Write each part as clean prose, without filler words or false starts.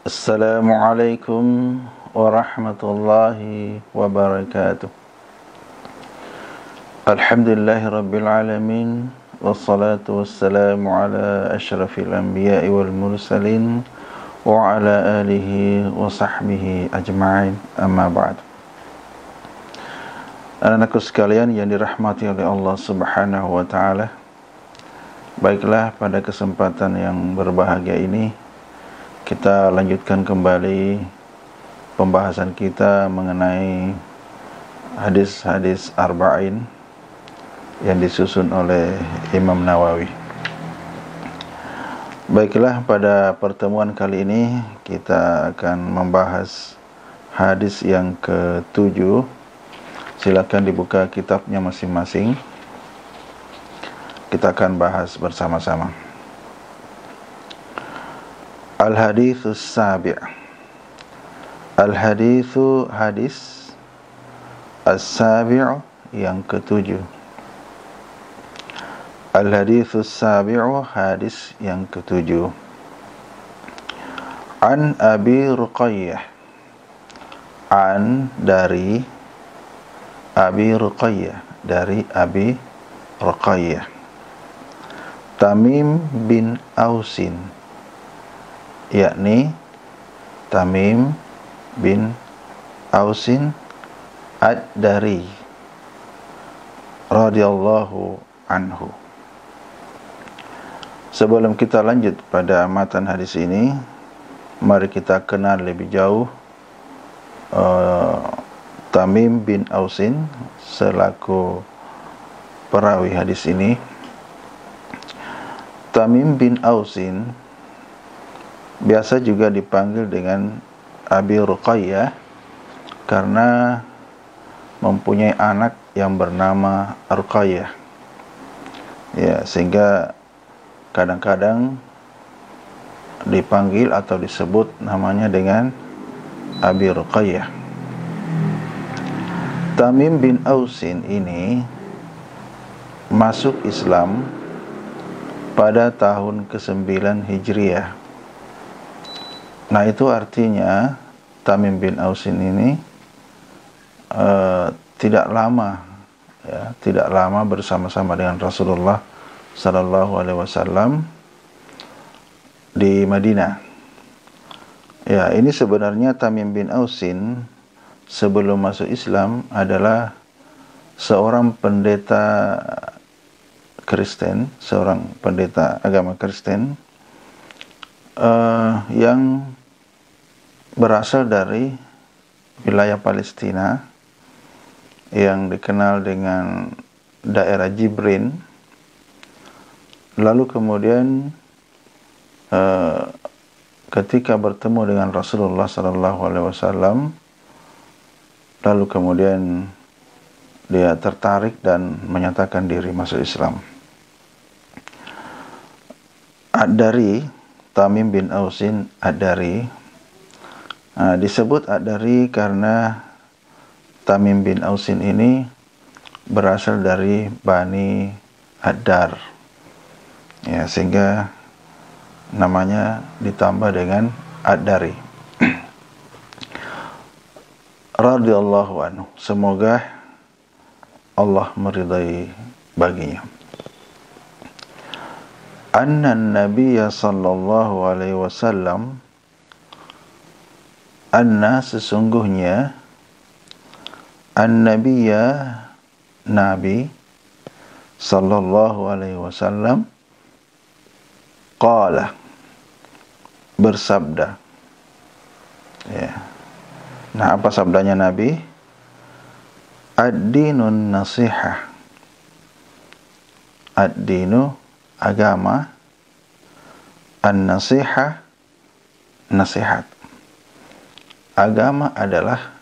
Assalamualaikum warahmatullahi wabarakatuh. Alhamdulillahirabbil alamin, wassalatu wassalamu ala asyrafil anbiya'i wal mursalin wa ala alihi wa sahbihi ajma'in, amma ba'd. Anak-anakku sekalian yang dirahmati oleh Allah Subhanahu wa taala, baiklah, pada kesempatan yang berbahagia ini kita lanjutkan kembali pembahasan kita mengenai hadis-hadis arba'in yang disusun oleh Imam Nawawi. Baiklah, pada pertemuan kali ini kita akan membahas hadis yang ke-7. Silakan dibuka kitabnya masing-masing. Kita akan bahas bersama-sama. Al-haditsus sabi'. Al-haditsu hadis, as-sabi'u yang ke-7. Al-haditsus sabi'u hadis yang ke-7. An Abi Ruqayyah. An dari Abi Ruqayyah, dari Abi Ruqayyah. Tamim bin Ausin, yakni Tamim bin Ausin ad-Dari radhiyallahu anhu. Sebelum kita lanjut pada matan hadis ini, mari kita kenal lebih jauh Tamim bin Ausin selaku perawi hadis ini. Tamim bin Ausin biasa juga dipanggil dengan Abi Ruqayyah karena mempunyai anak yang bernama Ruqayyah. Ya, sehingga kadang-kadang dipanggil atau disebut namanya dengan Abi Ruqayyah. Tamim bin Ausin ini masuk Islam pada tahun ke-9 Hijriah. Nah, itu artinya Tamim bin Ausin ini tidak lama bersama-sama dengan Rasulullah sallallahu alaihi wasallam di Madinah. Ya, ini sebenarnya Tamim bin Ausin sebelum masuk Islam adalah seorang pendeta Kristen, seorang pendeta agama Kristen yang berasal dari wilayah Palestina yang dikenal dengan daerah Jibrin. Lalu kemudian ketika bertemu dengan Rasulullah SAW, lalu kemudian dia tertarik dan menyatakan diri masuk Islam. Ad-Dari, Tamim bin Ausin ad-Dari, disebut ad-Dari karena Tamim bin Ausin ini berasal dari Bani Ad-Dar, ya, sehingga namanya ditambah dengan ad-Dari. Radhiyallahu anhu, semoga Allah meridai baginya. Anna Nabiyya sallallahu alaihi wasallam, anna sesungguhnya, an-Nabiyya Nabi sallallahu alaihi wasallam, qala bersabda. Ya. Nah, apa sabdanya Nabi? Ad-dinun nasihah. Ad-dinu agama, an-nasihah nasihat. Agama adalah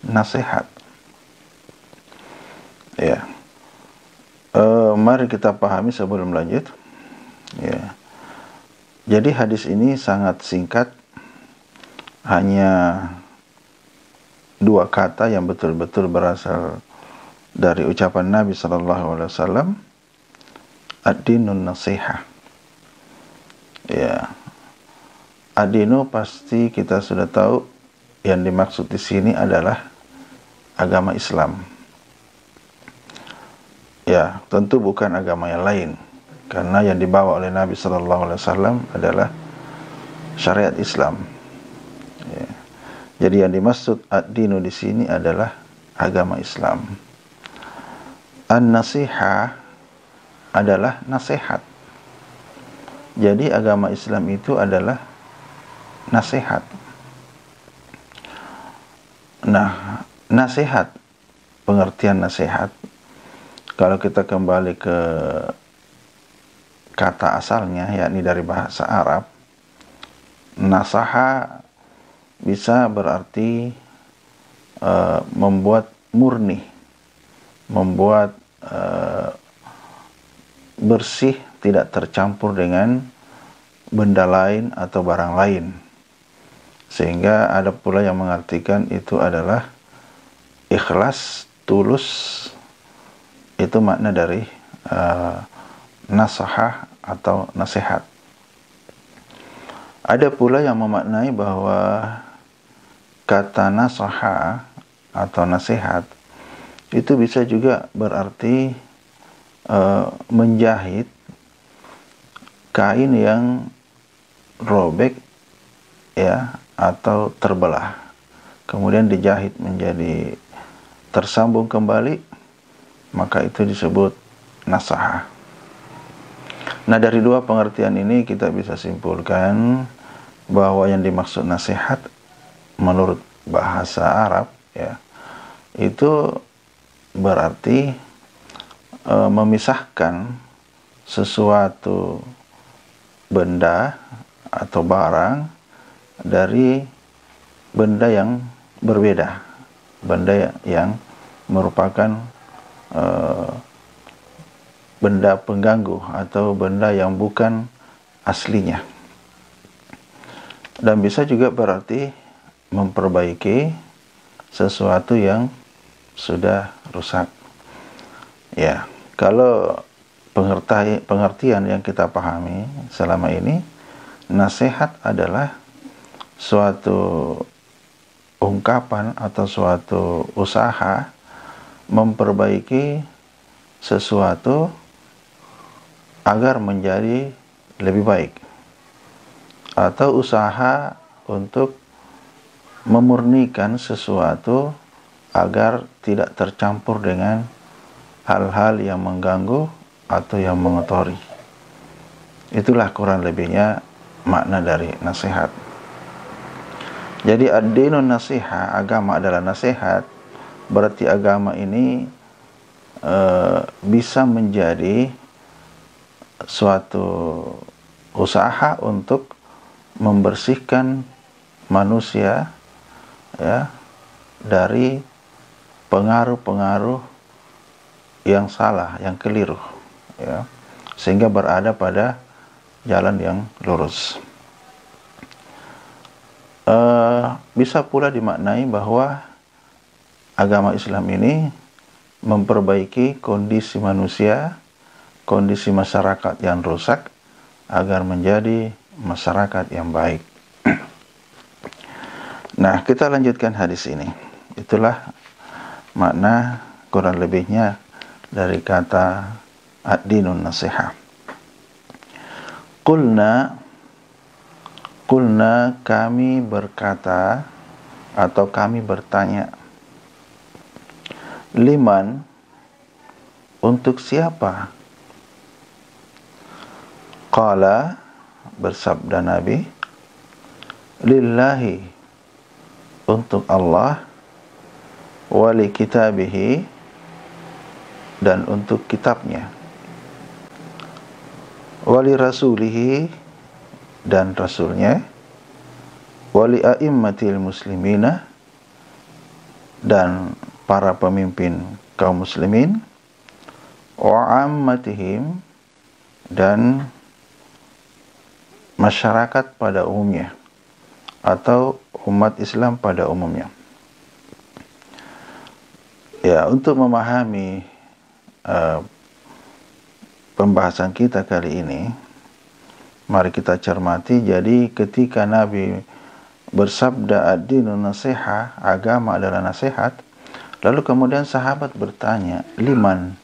nasihat. Ya. Mari kita pahami sebelum lanjut. Ya. Jadi hadis ini sangat singkat, hanya 2 kata yang betul-betul berasal dari ucapan Nabi SAW. Ad-dinun nasihah. Ya. Ad-dinu pasti kita sudah tahu yang dimaksud di sini adalah agama Islam. Ya, tentu bukan agama yang lain, karena yang dibawa oleh Nabi Sallallahu Alaihi Wasallam adalah syariat Islam. Ya. Jadi yang dimaksud ad-dinu di sini adalah agama Islam. An-nasihah adalah nasihat. Jadi agama Islam itu adalah nasihat. Nah, nasihat, pengertian nasihat, kalau kita kembali ke kata asalnya, yakni dari bahasa Arab, nasaha bisa berarti membuat murni, membuat bersih, tidak tercampur dengan benda lain atau barang lain. Sehingga ada pula yang mengartikan itu adalah ikhlas, tulus. Itu makna dari nasahah atau nasihat. Ada pula yang memaknai bahwa kata nasaha atau nasihat itu bisa juga berarti menjahit kain yang robek, ya, atau terbelah, kemudian dijahit menjadi tersambung kembali, maka itu disebut nasaha. Nah, dari dua pengertian ini kita bisa simpulkan bahwa yang dimaksud nasihat menurut bahasa Arab, ya, itu berarti memisahkan sesuatu benda atau barang dari benda yang berbeda, benda yang merupakan benda pengganggu atau benda yang bukan aslinya. Dan bisa juga berarti memperbaiki sesuatu yang sudah rusak. Ya, kalau pengertian yang kita pahami selama ini, nasihat adalah suatu ungkapan atau suatu usaha memperbaiki sesuatu agar menjadi lebih baik, atau usaha untuk memurnikan sesuatu agar tidak tercampur dengan hal-hal yang mengganggu atau yang mengotori. Itulah kurang lebihnya makna dari nasihat. Jadi ad-dinun nasihat, agama adalah nasihat, berarti agama ini bisa menjadi suatu usaha untuk membersihkan manusia, ya, dari pengaruh-pengaruh yang salah, yang keliru, ya, sehingga berada pada jalan yang lurus. Bisa pula dimaknai bahwa agama Islam ini memperbaiki kondisi manusia, kondisi masyarakat yang rusak, agar menjadi masyarakat yang baik. Nah, kita lanjutkan hadis ini. Itulah makna kurang lebihnya dari kata ad-dinun nasiha. Qulna kami berkata atau kami bertanya, liman, untuk siapa? Qala, bersabda Nabi, lillahi, untuk Allah, wali kitabihi, dan untuk kitabnya, wali rasulihi, dan rasulnya, wali a'immatil muslimina, dan para pemimpin kaum muslimin, wa ammatihim, dan masyarakat pada umumnya atau umat Islam pada umumnya. Ya, untuk memahami pembahasan kita kali ini, Mari kita cermati. Jadi ketika Nabi bersabda ad-dinu nasiha, agama adalah nasihat, lalu kemudian sahabat bertanya, liman,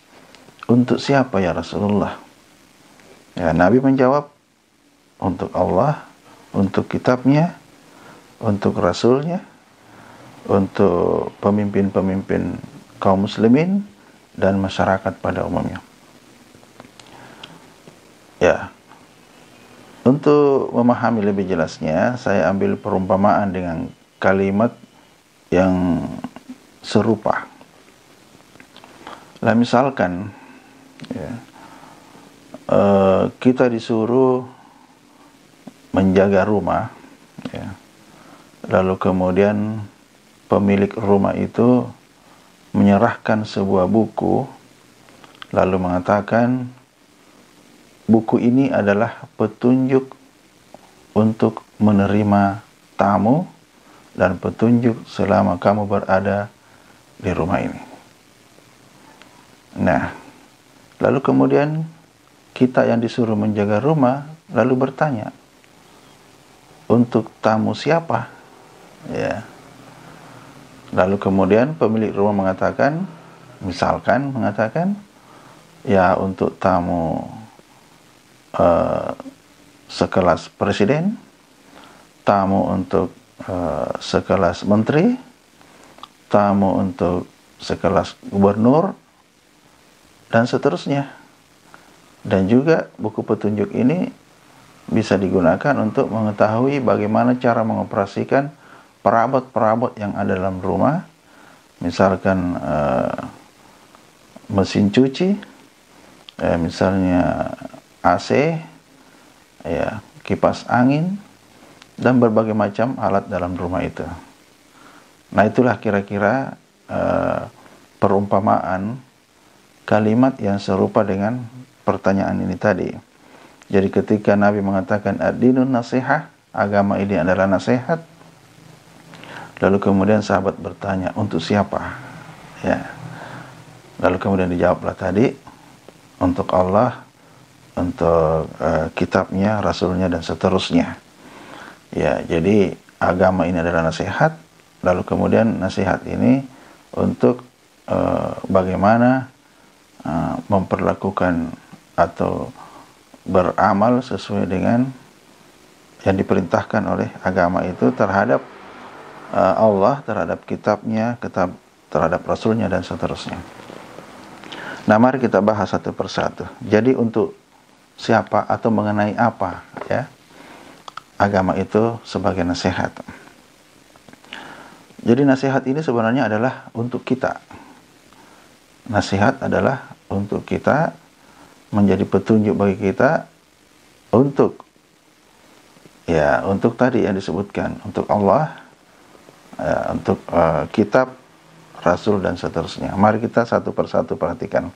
untuk siapa ya Rasulullah? Ya, Nabi menjawab, untuk Allah, untuk kitabnya, untuk rasulnya, untuk pemimpin-pemimpin kaum muslimin, dan masyarakat pada umumnya. Ya, untuk memahami lebih jelasnya, saya ambil perumpamaan dengan kalimat yang serupa. Lah misalkan, ya, kita disuruh menjaga rumah, ya, lalu kemudian pemilik rumah itu menyerahkan sebuah buku, lalu mengatakan, buku ini adalah petunjuk untuk menerima tamu dan petunjuk selama kamu berada di rumah ini. Nah, lalu kemudian kita yang disuruh menjaga rumah lalu bertanya, untuk tamu siapa? Ya. Lalu kemudian pemilik rumah mengatakan, misalkan mengatakan, ya untuk tamu sekelas presiden, tamu untuk sekelas menteri, tamu untuk sekelas gubernur, dan seterusnya. Dan juga buku petunjuk ini bisa digunakan untuk mengetahui bagaimana cara mengoperasikan perabot-perabot yang ada dalam rumah, misalkan mesin cuci, misalnya AC, ya, kipas angin, dan berbagai macam alat dalam rumah itu. Nah, itulah kira-kira perumpamaan kalimat yang serupa dengan pertanyaan ini tadi. Jadi ketika Nabi mengatakan ad-dinun nasihah, agama ini adalah nasihat, lalu kemudian sahabat bertanya, untuk siapa? Ya. Lalu kemudian dijawablah tadi, untuk Allah, untuk kitabnya, rasulnya, dan seterusnya. Ya, jadi agama ini adalah nasihat, lalu kemudian nasihat ini untuk bagaimana memperlakukan atau beramal sesuai dengan yang diperintahkan oleh agama itu terhadap Allah, terhadap kitabnya, terhadap rasulnya, dan seterusnya. Nah, mari kita bahas satu persatu. Jadi untuk siapa atau mengenai apa, ya, agama itu sebagai nasihat. Jadi nasihat ini sebenarnya adalah untuk kita. Nasihat adalah untuk kita, menjadi petunjuk bagi kita untuk, ya, untuk tadi yang disebutkan, untuk Allah, ya, untuk kitab, rasul, dan seterusnya. Mari kita satu persatu perhatikan.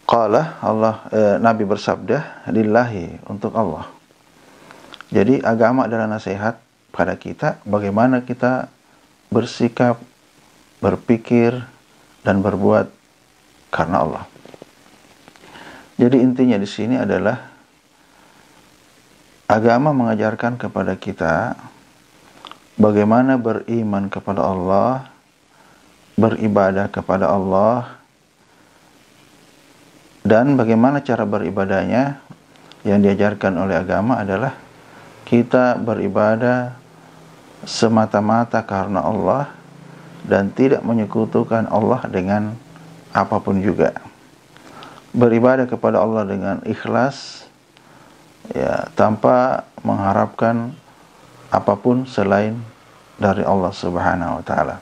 Qala Allah, Nabi bersabda, lillahi, untuk Allah. Jadi agama adalah nasihat pada kita bagaimana kita bersikap, berpikir, dan berbuat karena Allah. Jadi intinya di sini adalah agama mengajarkan kepada kita bagaimana beriman kepada Allah, beribadah kepada Allah, dan bagaimana cara beribadahnya. Yang diajarkan oleh agama adalah kita beribadah semata-mata karena Allah dan tidak menyekutukan Allah dengan apapun juga. Beribadah kepada Allah dengan ikhlas, ya, tanpa mengharapkan apapun selain dari Allah Subhanahu wa taala.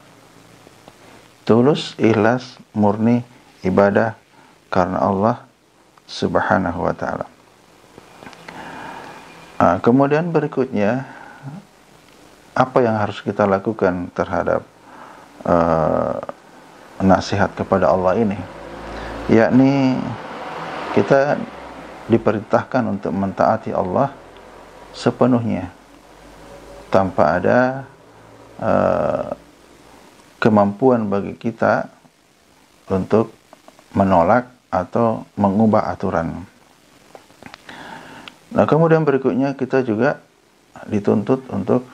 Tulus, ikhlas, murni ibadah karena Allah Subhanahu wa taala. Kemudian berikutnya, apa yang harus kita lakukan terhadap nasihat kepada Allah ini? Yakni kita diperintahkan untuk mentaati Allah sepenuhnya tanpa ada kemampuan bagi kita untuk menolak atau mengubah aturan. Nah, kemudian berikutnya kita juga dituntut untuk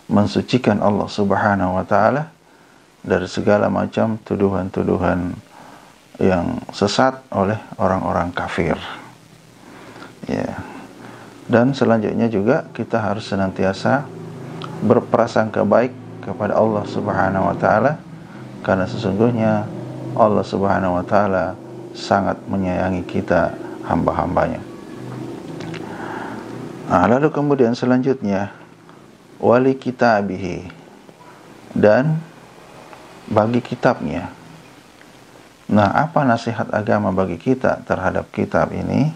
mensucikan Allah Subhanahu wa taala dari segala macam tuduhan-tuduhan yang sesat oleh orang-orang kafir. Ya. Dan selanjutnya juga kita harus senantiasa berprasangka baik kepada Allah Subhanahu wa taala, karena sesungguhnya Allah Subhanahu wa taala sangat menyayangi kita, hamba-hambanya. Nah, lalu kemudian selanjutnya wali kitabihi, dan bagi kitabnya. Nah, apa nasihat agama bagi kita terhadap kitab ini?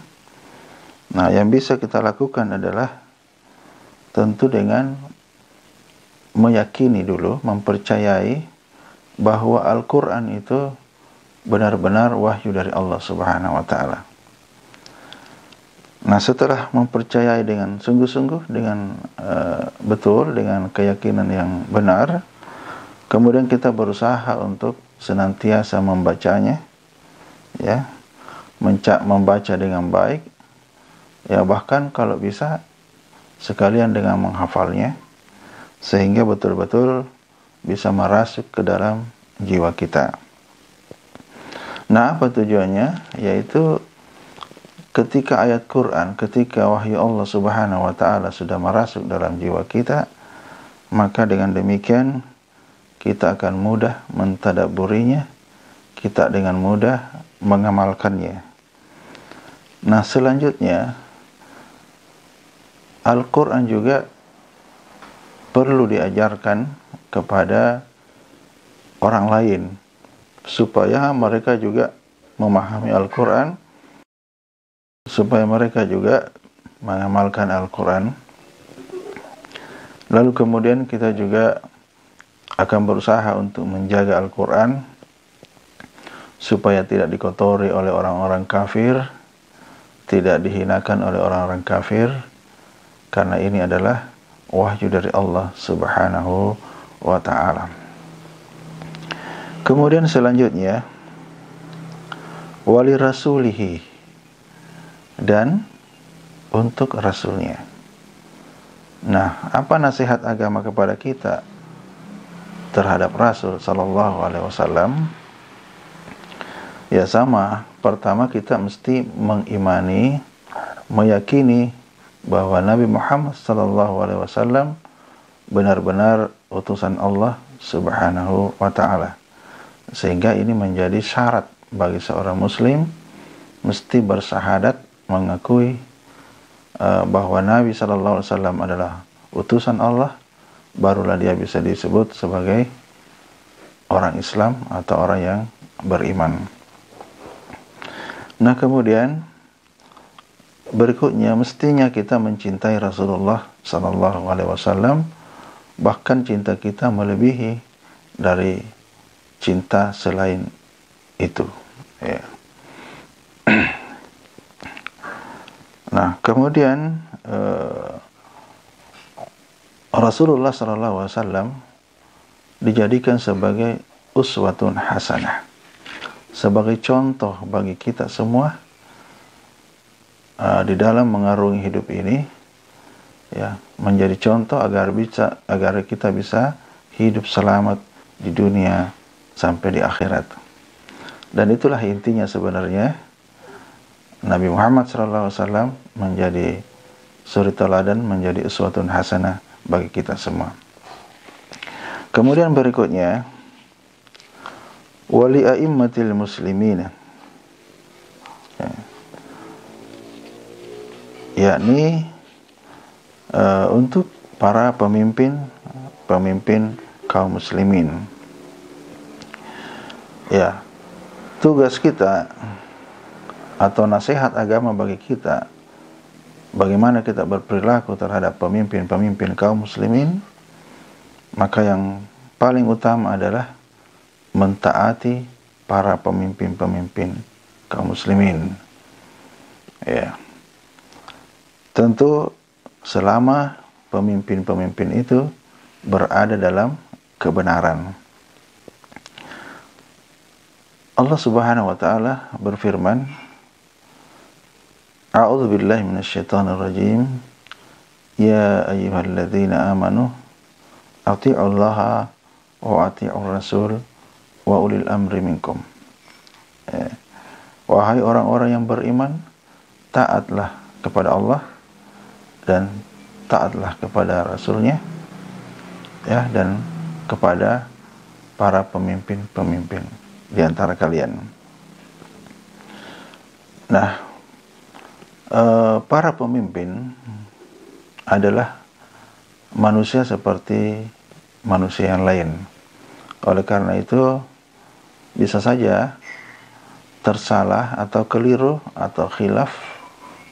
Nah, yang bisa kita lakukan adalah tentu dengan meyakini dulu, mempercayai bahwa Al-Quran itu benar-benar wahyu dari Allah Subhanahu wa ta'ala. Nah, setelah mempercayai dengan sungguh-sungguh, dengan betul, dengan keyakinan yang benar, kemudian kita berusaha untuk senantiasa membacanya, ya, membaca dengan baik, ya, bahkan kalau bisa sekalian dengan menghafalnya, sehingga betul-betul bisa merasuk ke dalam jiwa kita. Nah, apa tujuannya? Yaitu ketika ayat Quran, ketika wahyu Allah Subhanahu wa ta'ala sudah merasuk dalam jiwa kita, maka dengan demikian kita akan mudah mentadabburinya, kita dengan mudah mengamalkannya. Nah, selanjutnya Al-Quran juga perlu diajarkan kepada orang lain, supaya mereka juga memahami Al-Quran, supaya mereka juga mengamalkan Al-Quran. Lalu kemudian kita juga akan berusaha untuk menjaga Al-Quran supaya tidak dikotori oleh orang-orang kafir, tidak dihinakan oleh orang-orang kafir, karena ini adalah wahyu dari Allah Subhanahu wa ta'ala. Kemudian selanjutnya wali rasulihi, dan untuk rasulnya. Nah, apa nasihat agama kepada kita terhadap Rasul sallallahu alaihi wasallam? Ya sama, pertama kita mesti mengimani, meyakini bahwa Nabi Muhammad sallallahu alaihi wasallam benar-benar utusan Allah Subhanahu wa ta'ala. Sehingga ini menjadi syarat bagi seorang muslim, mesti bersyahadat, mengakui bahwa Nabi sallallahu alaihi wasallam adalah utusan Allah, barulah dia bisa disebut sebagai orang Islam atau orang yang beriman. Nah, kemudian berikutnya mestinya kita mencintai Rasulullah sallallahu alaihi wasallam, bahkan cinta kita melebihi dari cinta selain itu, ya. Nah, kemudian Rasulullah sallallahu alaihi wasallam dijadikan sebagai uswatun hasanah, sebagai contoh bagi kita semua di dalam mengarungi hidup ini, ya, menjadi contoh agar kita bisa hidup selamat di dunia sampai di akhirat. Dan itulah intinya sebenarnya Nabi Muhammad SAW menjadi suri teladan, menjadi uswatun hasanah bagi kita semua. Kemudian berikutnya wali a'immatil muslimin, ya, yakni untuk para pemimpin kaum muslimin. Ya, tugas kita atau nasihat agama bagi kita, bagaimana kita berperilaku terhadap pemimpin-pemimpin kaum muslimin, maka yang paling utama adalah mentaati para pemimpin-pemimpin kaum muslimin. Ya. Tentu selama pemimpin-pemimpin itu berada dalam kebenaran. Allah Subhanahu wa ta'ala berfirman A'udzu billahi minasyaitonir rajim. Ya ayyuhalladzina amanu athi'ullaha wa athi'ur rasul wa ulil amri minkum. Wahai orang-orang yang beriman, taatlah kepada Allah dan taatlah kepada Rasulnya, ya, dan kepada para pemimpin-pemimpin di antara kalian. Nah, para pemimpin adalah manusia seperti manusia yang lain. Oleh karena itu, bisa saja tersalah atau keliru atau khilaf,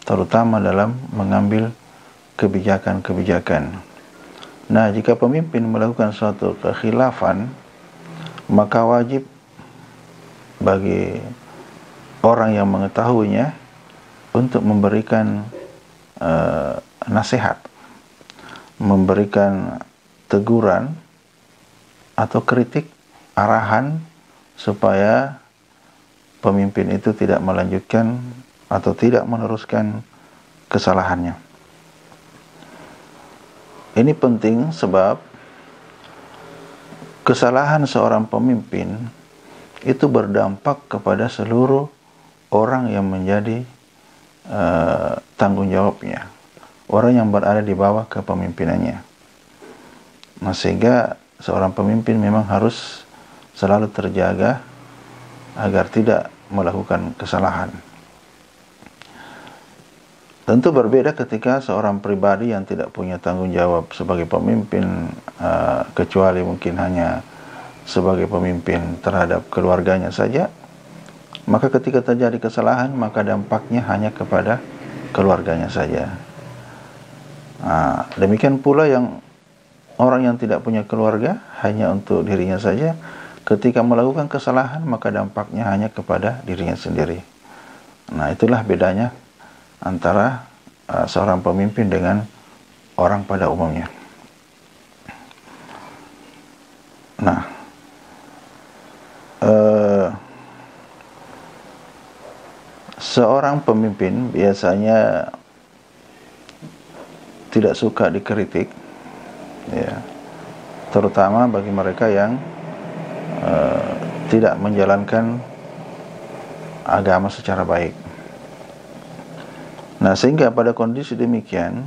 terutama dalam mengambil kebijakan-kebijakan. Nah, jika pemimpin melakukan suatu kekhilafan, maka wajib bagi orang yang mengetahuinya untuk memberikan nasihat, memberikan teguran atau kritik, arahan, supaya pemimpin itu tidak melanjutkan atau tidak meneruskan kesalahannya. Ini penting sebab kesalahan seorang pemimpin itu berdampak kepada seluruh orang yang menjadi tanggung jawabnya, orang yang berada di bawah kepemimpinannya. Nah, sehingga seorang pemimpin memang harus selalu terjaga agar tidak melakukan kesalahan. Tentu berbeda ketika seorang pribadi yang tidak punya tanggung jawab sebagai pemimpin, kecuali mungkin hanya sebagai pemimpin terhadap keluarganya saja. Maka ketika terjadi kesalahan, maka dampaknya hanya kepada keluarganya saja. Demikian pula yang orang yang tidak punya keluarga, hanya untuk dirinya saja, ketika melakukan kesalahan, maka dampaknya hanya kepada dirinya sendiri. Nah, itulah bedanya antara seorang pemimpin dengan orang pada umumnya. Nah, seorang pemimpin biasanya tidak suka dikritik, ya, terutama bagi mereka yang tidak menjalankan agama secara baik. Nah, sehingga pada kondisi demikian,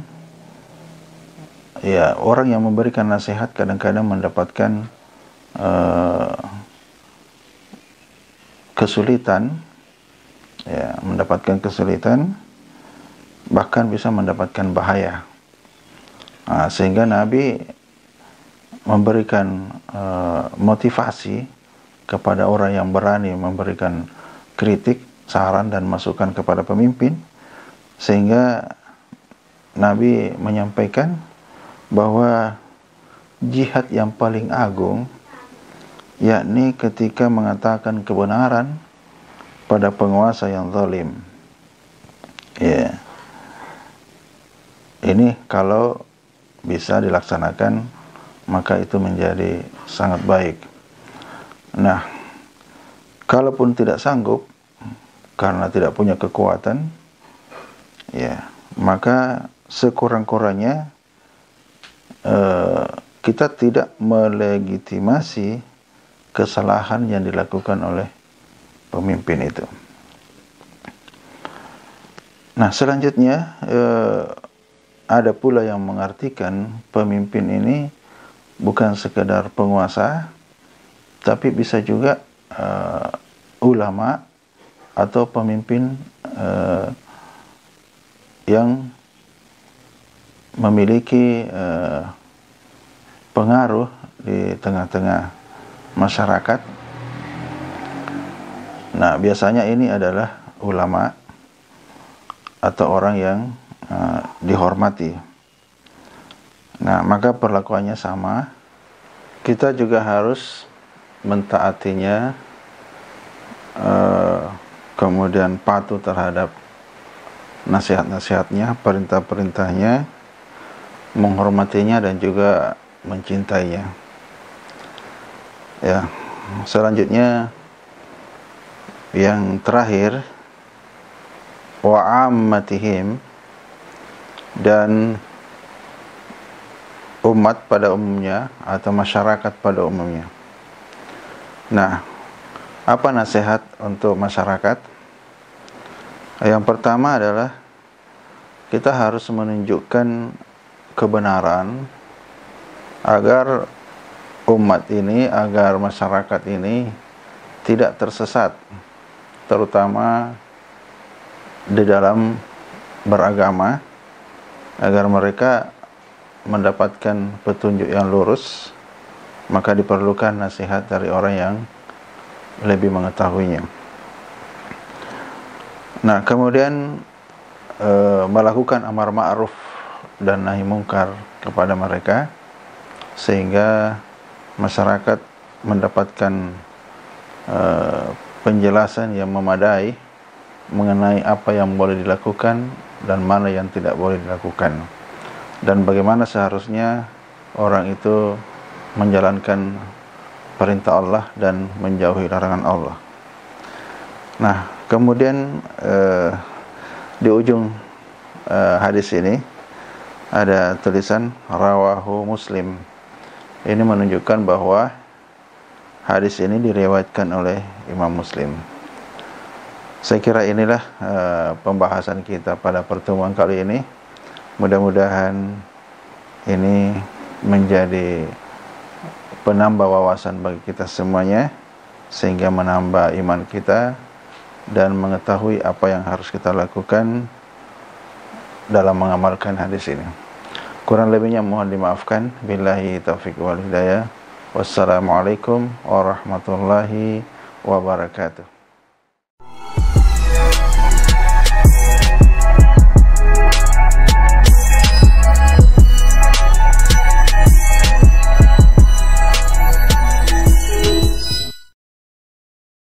ya, orang yang memberikan nasihat kadang-kadang mendapatkan kesulitan, ya, mendapatkan kesulitan, bahkan bisa mendapatkan bahaya. Sehingga Nabi memberikan motivasi kepada orang yang berani memberikan kritik, saran dan masukan kepada pemimpin, sehingga Nabi menyampaikan bahwa jihad yang paling agung yakni ketika mengatakan kebenaran pada penguasa yang zalim. Ya. Ini kalau bisa dilaksanakan, maka itu menjadi sangat baik. Nah, kalaupun tidak sanggup karena tidak punya kekuatan, ya, maka sekurang-kurangnya kita tidak melegitimasi kesalahan yang dilakukan oleh pemimpin itu. Nah, selanjutnya ada pula yang mengartikan pemimpin ini bukan sekedar penguasa, tapi bisa juga ulama atau pemimpin yang memiliki pengaruh di tengah-tengah masyarakat. Nah, biasanya ini adalah ulama atau orang yang dihormati. Nah, maka perlakuannya sama. Kita juga harus mentaatinya, kemudian patuh terhadap nasihat-nasihatnya, perintah-perintahnya, menghormatinya dan juga mencintainya. Ya, selanjutnya yang terakhir wa ammatihim, dan umat pada umumnya atau masyarakat pada umumnya. Nah, apa nasihat untuk masyarakat? Yang pertama adalah kita harus menunjukkan kebenaran agar umat ini, agar masyarakat ini tidak tersesat, terutama di dalam beragama, agar mereka mendapatkan petunjuk yang lurus. Maka diperlukan nasihat dari orang yang lebih mengetahuinya. Nah, kemudian melakukan amar ma'ruf dan nahi mungkar kepada mereka, sehingga masyarakat mendapatkan penjelasan yang memadai mengenai apa yang boleh dilakukan dan mana yang tidak boleh dilakukan, dan bagaimana seharusnya orang itu menjalankan perintah Allah dan menjauhi larangan Allah. Nah, kemudian di ujung hadis ini ada tulisan rawahu Muslim. Ini menunjukkan bahwa hadis ini diriwayatkan oleh Imam Muslim. Saya kira inilah pembahasan kita pada pertemuan kali ini. Mudah-mudahan ini menjadi penambah wawasan bagi kita semuanya, sehingga menambah iman kita dan mengetahui apa yang harus kita lakukan dalam mengamalkan hadis ini. Kurang lebihnya mohon dimaafkan. Billahi taufiq wal hidayah. Wassalamualaikum warahmatullahi wabarakatuh.